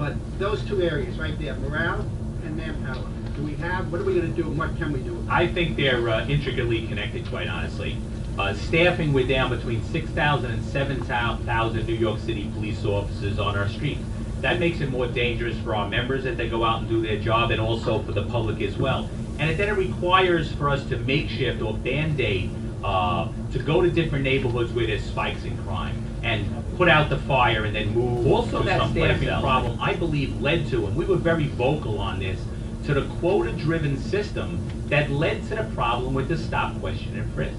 But those two areas right there, morale and manpower, what are we going to do and what can we do? I think they're intricately connected, quite honestly. Staffing, we're down between 6,000 and 7,000 New York City police officers on our streets. That makes it more dangerous for our members as they go out and do their job, and also for the public as well. And then it requires for us to makeshift or band-aid to go to different neighborhoods where there's spikes in crime and put out the fire and then move. Also, that staffing problem, I believe, led to, and we were very vocal on this, to the quota-driven system that led to the problem with the stop, question, and frisk.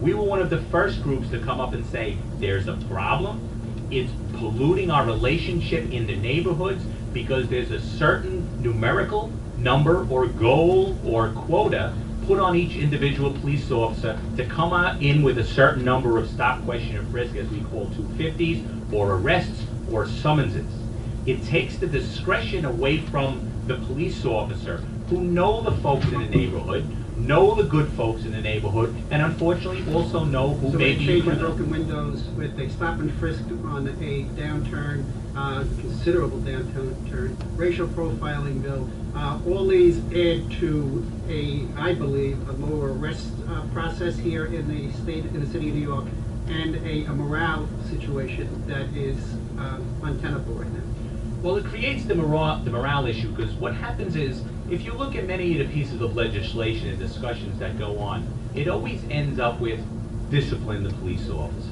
We were one of the first groups to come up and say, there's a problem, it's polluting our relationship in the neighborhoods because there's a certain numerical number or goal or quota put on each individual police officer to come in with a certain number of stop, question, and frisk, as we call 250s, or arrests, or summonses. It takes the discretion away from the police officer who know the folks in the neighborhood, know the good folks in the neighborhood, and unfortunately also know who may be criminal. Broken windows with a stop and frisk on a downturn, considerable downturn, racial profiling bill. All these add to I believe, a lower arrest process here in the city of New York, and a morale situation that is untenable right now. Well, it creates the morale issue, because what happens is, if you look at many of the pieces of legislation and discussions that go on, it always ends up with discipline the police officer.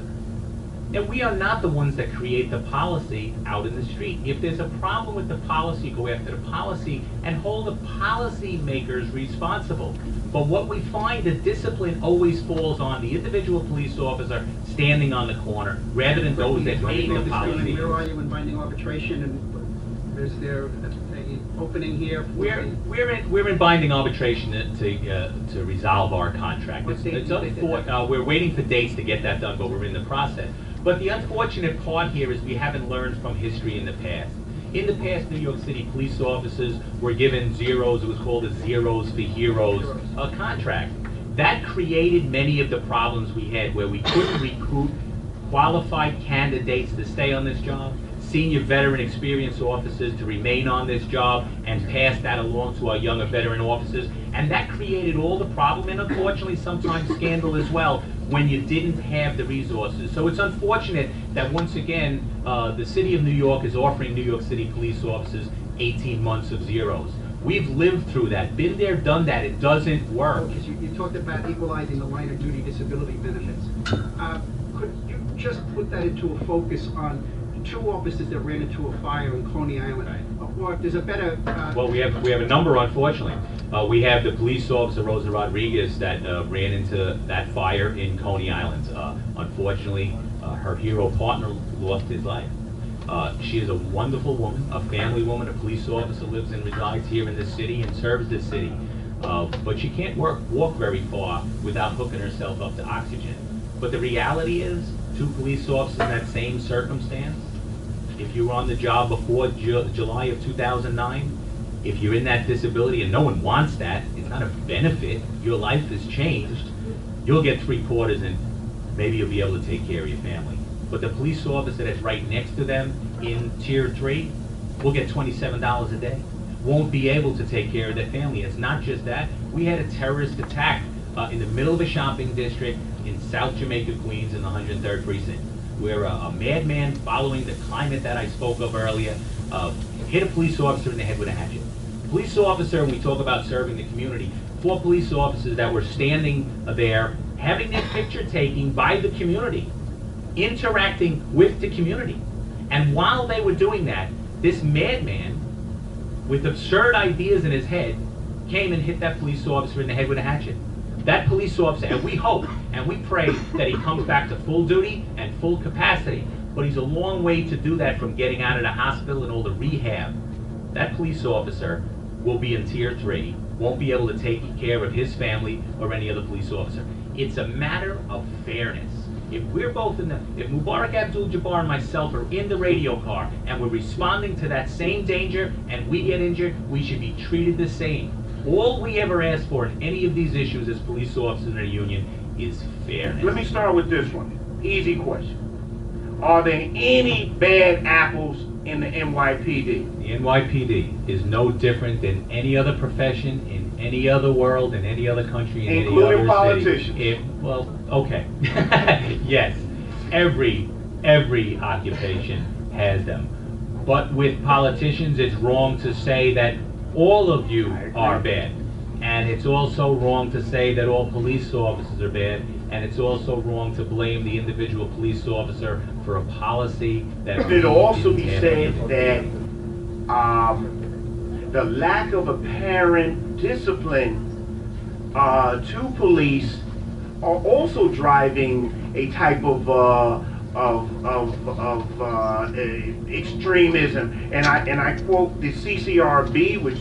Now, we are not the ones that create the policy out in the street. If there's a problem with the policy, go after the policy and hold the policy makers responsible. But what we find, the discipline always falls on the individual police officer standing on the corner, rather than those that made the policy. Where are you in binding arbitration, and is there an opening here? We're in binding arbitration to resolve our contract. We're waiting for dates to get that done, but we're in the process. But the unfortunate part here is we haven't learned from history in the past. In the past, New York City police officers were given zeros. It was called a zeros for heroes contract. That created many of the problems we had, where we couldn't recruit qualified candidates to stay on this job, senior veteran experienced officers to remain on this job and pass that along to our younger veteran officers. And that created all the problem, and unfortunately sometimes scandal as well, when you didn't have the resources. So it's unfortunate that once again, the city of New York is offering New York City police officers 18 months of zeros. We've lived through that, been there, done that. It doesn't work. Because you talked about equalizing the line of duty disability benefits. Could you just put that into a focus on two officers that ran into a fire in Coney Island? Right. Or if there's a better... Well, we have a number, unfortunately. We have the police officer, Rosa Rodriguez, that ran into that fire in Coney Island. Unfortunately, her hero partner lost his life. She is a wonderful woman, a family woman, a police officer, lives and resides here in this city and serves this city. But she can't walk very far without hooking herself up to oxygen. But the reality is, two police officers in that same circumstance, if you were on the job before July of 2009, if you're in that disability, and no one wants that, it's not a benefit, your life has changed, you'll get 3/4 and maybe you'll be able to take care of your family. But the police officer that's right next to them in Tier 3 will get $27 a day, won't be able to take care of their family. It's not just that. We had a terrorist attack in the middle of a shopping district in South Jamaica, Queens, in the 103rd Precinct, where a madman, following the climate that I spoke of earlier, hit a police officer in the head with a hatchet. Police officer, when we talk about serving the community, 4 police officers that were standing there, having their picture taken by the community, interacting with the community. And while they were doing that, this madman, with absurd ideas in his head, came and hit that police officer in the head with a hatchet. That police officer, and we hope and we pray that he comes back to full duty and full capacity, but he's a long way to do that from getting out of the hospital and all the rehab. That police officer will be in Tier 3, won't be able to take care of his family or any other police officer. It's a matter of fairness. If we're both if Mubarak Abdul-Jabbar and myself are in the radio car and we're responding to that same danger and we get injured, we should be treated the same. All we ever ask for in any of these issues as police officers in a union is fairness. Let me start with this one. Easy question. Are there any bad apples in the NYPD? The NYPD is no different than any other profession in any other world, in any other country, in Including any other politicians. city. Well, okay. Yes, every occupation has them. But with politicians, it's wrong to say that all of you are bad. And it's also wrong to say that all police officers are bad. And it's also wrong to blame the individual police officer for a policy that... Could it also be said that the lack of apparent discipline to police are also driving a type of extremism? And I quote the CCRB, which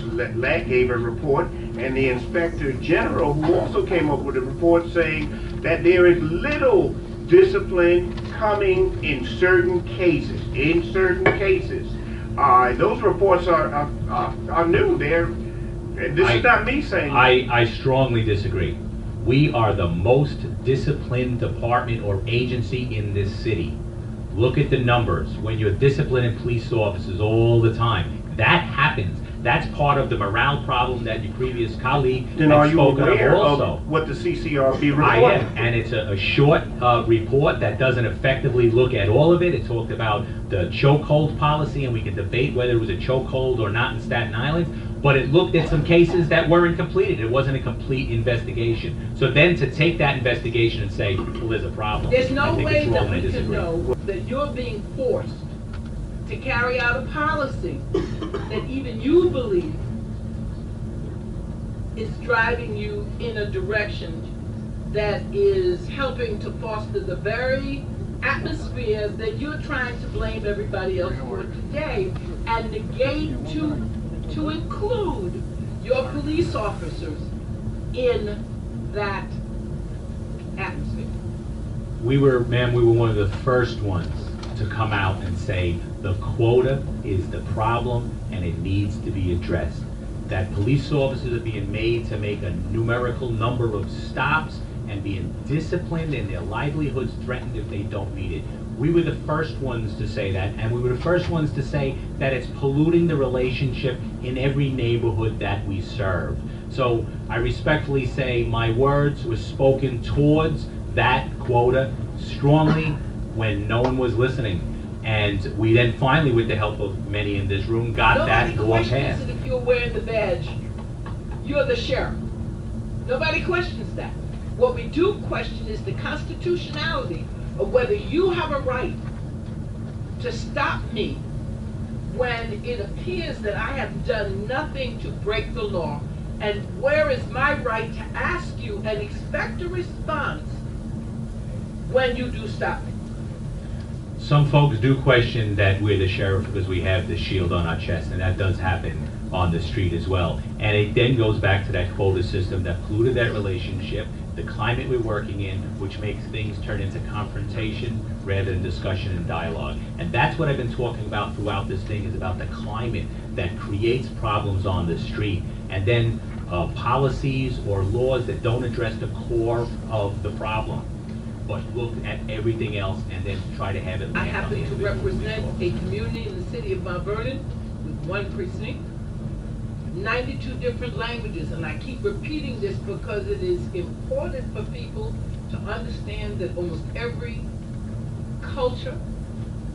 gave a report, and the Inspector General, who also came up with a report saying that there is little discipline coming in certain cases. Those reports are new. This is not me saying that. I strongly disagree. We are the most disciplined department or agency in this city. Look at the numbers. When you're disciplining police officers all the time, that happens. That's part of the morale problem that your previous colleague then had are you spoken aware of also. of what the CCRB reported? I am, and it's a short report that doesn't effectively look at all of it. It talked about the chokehold policy, and we can debate whether it was a chokehold or not in Staten Island, but it looked at some cases that weren't completed. It wasn't a complete investigation. So then to take that investigation and say, well, there's a problem. There's no I think way it's wrong. that I we can disagree. know that you're being forced to carry out a policy that even you believe is driving you in a direction that is helping to foster the very atmosphere that you're trying to blame everybody else for today, and negate to include your police officers in that atmosphere. Ma'am, we were one of the first ones to come out and say the quota is the problem and it needs to be addressed. That police officers are being made to make a numerical number of stops and being disciplined and their livelihoods threatened if they don't meet it. We were the first ones to say that, and we were the first ones to say that it's polluting the relationship in every neighborhood that we serve. So I respectfully say my words were spoken towards that quota strongly when no one was listening. And we then finally, with the help of many in this room, got that law passed. Nobody questions it if you're wearing the badge. You're the sheriff. Nobody questions that. What we do question is the constitutionality of whether you have a right to stop me when it appears that I have done nothing to break the law, and where is my right to ask you and expect a response when you do stop me. Some folks do question that we're the sheriff because we have the shield on our chest, and that does happen on the street as well. And it then goes back to that quota system that polluted that relationship, the climate we're working in, which makes things turn into confrontation rather than discussion and dialogue. And that's what I've been talking about throughout this thing, is about the climate that creates problems on the street. And then policies or laws that don't address the core of the problem, but look at everything else and then try to have it land I on happen the to individual represent police a community in the city of Mount Vernon with one precinct, 92 different languages, and I keep repeating this because it is important for people to understand that almost every culture,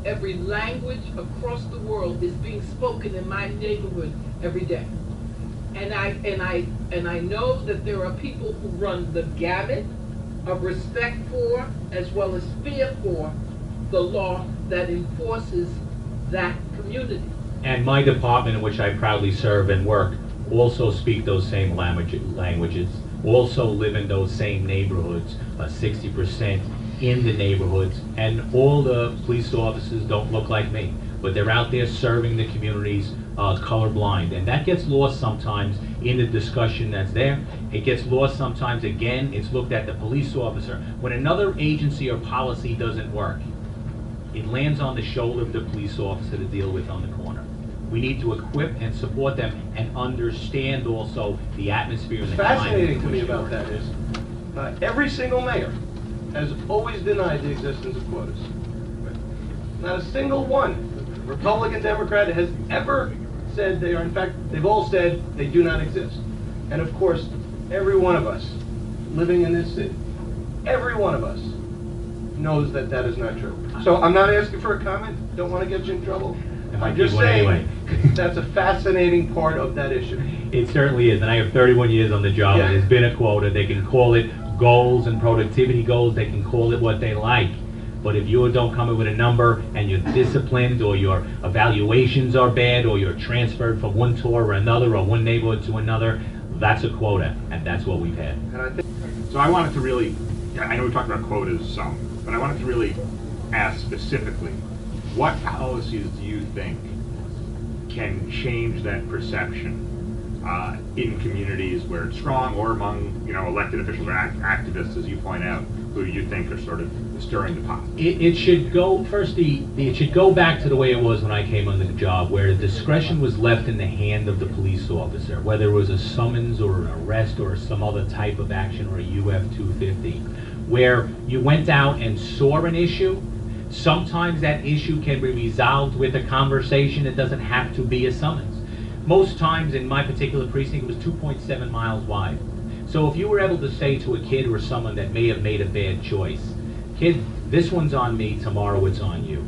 every language across the world is being spoken in my neighborhood every day. And I know that there are people who run the gamut of respect for, as well as fear for, the law that enforces that community. And my department, in which I proudly serve and work, also speak those same languages, also live in those same neighborhoods, 60% in the neighborhoods, and all the police officers don't look like me, but they're out there serving the communities colorblind, and that gets lost sometimes in the discussion that's there. It gets lost sometimes, again, it's looked at the police officer. When another agency or policy doesn't work, it lands on the shoulder of the police officer to deal with on the corner. We need to equip and support them and understand also the atmosphere and the climate. Fascinating to me about that is every single mayor has always denied the existence of quotas. Not a single one. Republican, Democrat has ever said they are. In fact, they've all said they do not exist. And of course, every one of us living in this city, every one of us knows that that is not true. So I'm not asking for a comment. Don't want to get you in trouble. I'm just saying that's a fascinating part of that issue. It certainly is, and I have 31 years on the job. Yeah. It has been a quota. They can call it goals and productivity goals. They can call it what they like. But if you don't come in with a number and you're disciplined, or your evaluations are bad, or you're transferred from one tour or another, or one neighborhood to another, that's a quota, and that's what we've had. And I think So I wanted to really, I know we talked about quotas some, but I wanted to really ask specifically, what policies do you think can change that perception in communities where it's strong, or among, you know, elected officials or activists, as you point out, who you think are sort of stirring the pot? It should go, it should go back to the way it was when I came on the job, where the discretion was left in the hand of the police officer, whether it was a summons or an arrest or some other type of action, or a UF-250, where you went out and saw an issue. Sometimes that issue can be resolved with a conversation. It doesn't have to be a summons. Most times in my particular precinct, it was 2.7 miles wide. So if you were able to say to a kid or someone that may have made a bad choice, kid, this one's on me, tomorrow it's on you.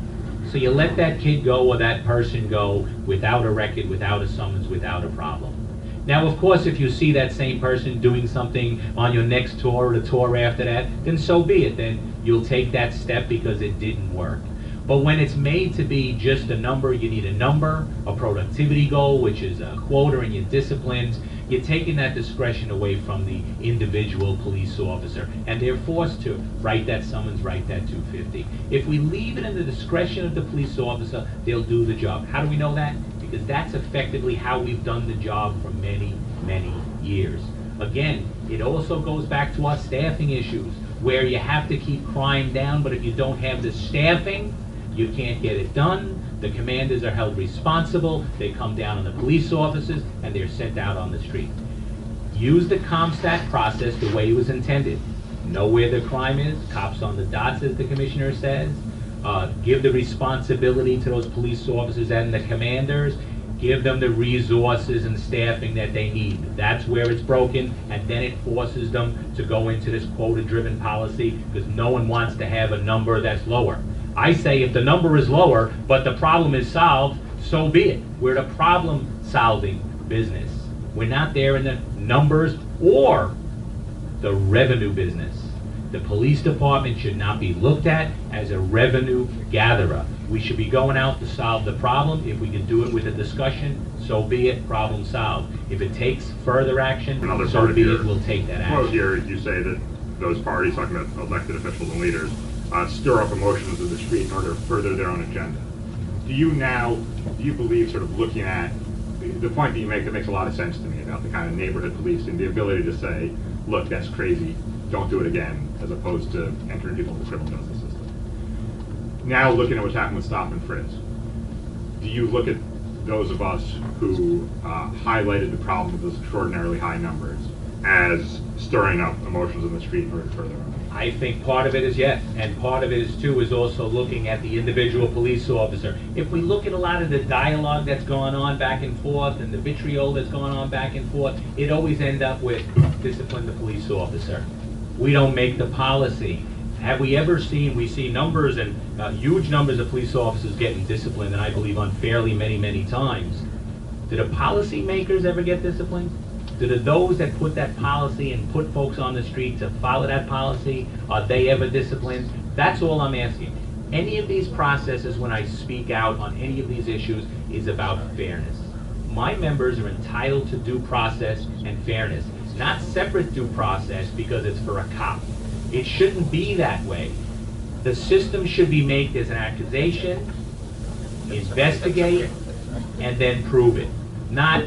So you let that kid go or that person go without a record, without a summons, without a problem. Now, of course, if you see that same person doing something on your next tour or the tour after that, then so be it. Then you'll take that step because it didn't work. But when it's made to be just a number, you need a number, a productivity goal, which is a quota, and your disciplines, you're taking that discretion away from the individual police officer, and they're forced to write that summons, write that 250. If we leave it in the discretion of the police officer, they'll do the job. How do we know that? Because that's effectively how we've done the job for many, many years. Again, it also goes back to our staffing issues, where you have to keep crime down, but if you don't have the staffing, you can't get it done. The commanders are held responsible. They come down on the police officers, and they're sent out on the street. Use the CompStat process the way it was intended. Know where the crime is, cops on the dots, as the commissioner says. Give the responsibility to those police officers and the commanders. Give them the resources and staffing that they need. That's where it's broken, and then it forces them to go into this quota-driven policy, because no one wants to have a number that's lower. I say if the number is lower, but the problem is solved, so be it. We're a problem-solving business. We're not there in the numbers or the revenue business. The police department should not be looked at as a revenue gatherer. We should be going out to solve the problem. If we can do it with a discussion, so be it, problem solved. If it takes further action, Another so part of be your it, we'll take that quote action. here, you say that those parties, talking about elected officials and leaders, stir up emotions in the street in order to further their own agenda. Do you believe, sort of looking at the point that you make, that makes a lot of sense to me about the kind of neighborhood police and the ability to say, look, that's crazy, don't do it again, as opposed to entering people into the criminal justice system. Now looking at what's happened with stop and frisk, do you look at those of us who highlighted the problem of those extraordinarily high numbers as stirring up emotions in the street in order to further on? I think part of it is yes, and part of it is too is also looking at the individual police officer. If we look at a lot of the dialogue that's going on back and forth and the vitriol that's going on back and forth, it always ends up with discipline the police officer. We don't make the policy. Have we ever seen, we see numbers and huge numbers of police officers getting disciplined, and I believe unfairly many, many times. Do the policy makers ever get disciplined? Do those that put that policy and put folks on the street to follow that policy, are they ever disciplined? That's all I'm asking. Any of these processes, when I speak out on any of these issues, is about fairness. My members are entitled to due process and fairness, not separate due process because it's for a cop. It shouldn't be that way. The system should be made as an accusation, investigate, and then prove it. Not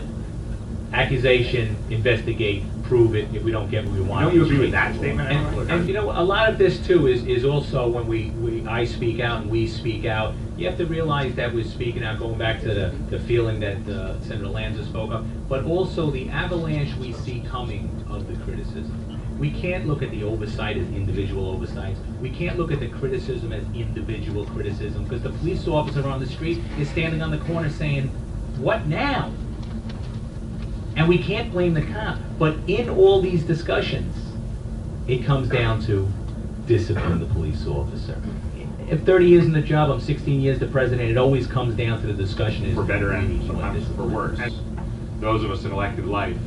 accusation, investigate, prove it. If we don't get what we want. Don't you agree with that statement? And you know, a lot of this too is also when I speak out and we speak out, you have to realize that we're speaking out, going back to the feeling that Senator Lanza spoke of, but also the avalanche we see coming of the criticism. We can't look at the oversight as individual oversights. We can't look at the criticism as individual criticism, because the police officer on the street is standing on the corner saying, "What now?" And we can't blame the cop. But in all these discussions, it comes down to discipline the police officer. If 30 years in the job, I'm 16 years the president, it always comes down to the discussion is, For better we and need more sometimes for discipline. worse. Those of us in elected life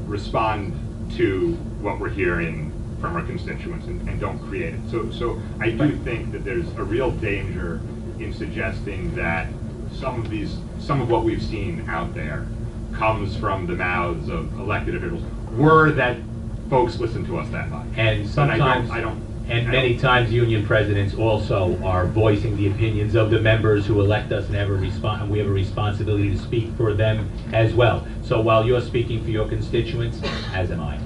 respond to what we're hearing from our constituents and don't create it. So I do think that there's a real danger in suggesting that some of what we've seen out there comes from the mouths of elected officials, were that folks listen to us that much. And sometimes, and many times union presidents also are voicing the opinions of the members who elect us and and we have a responsibility to speak for them as well. So while you're speaking for your constituents, as am I.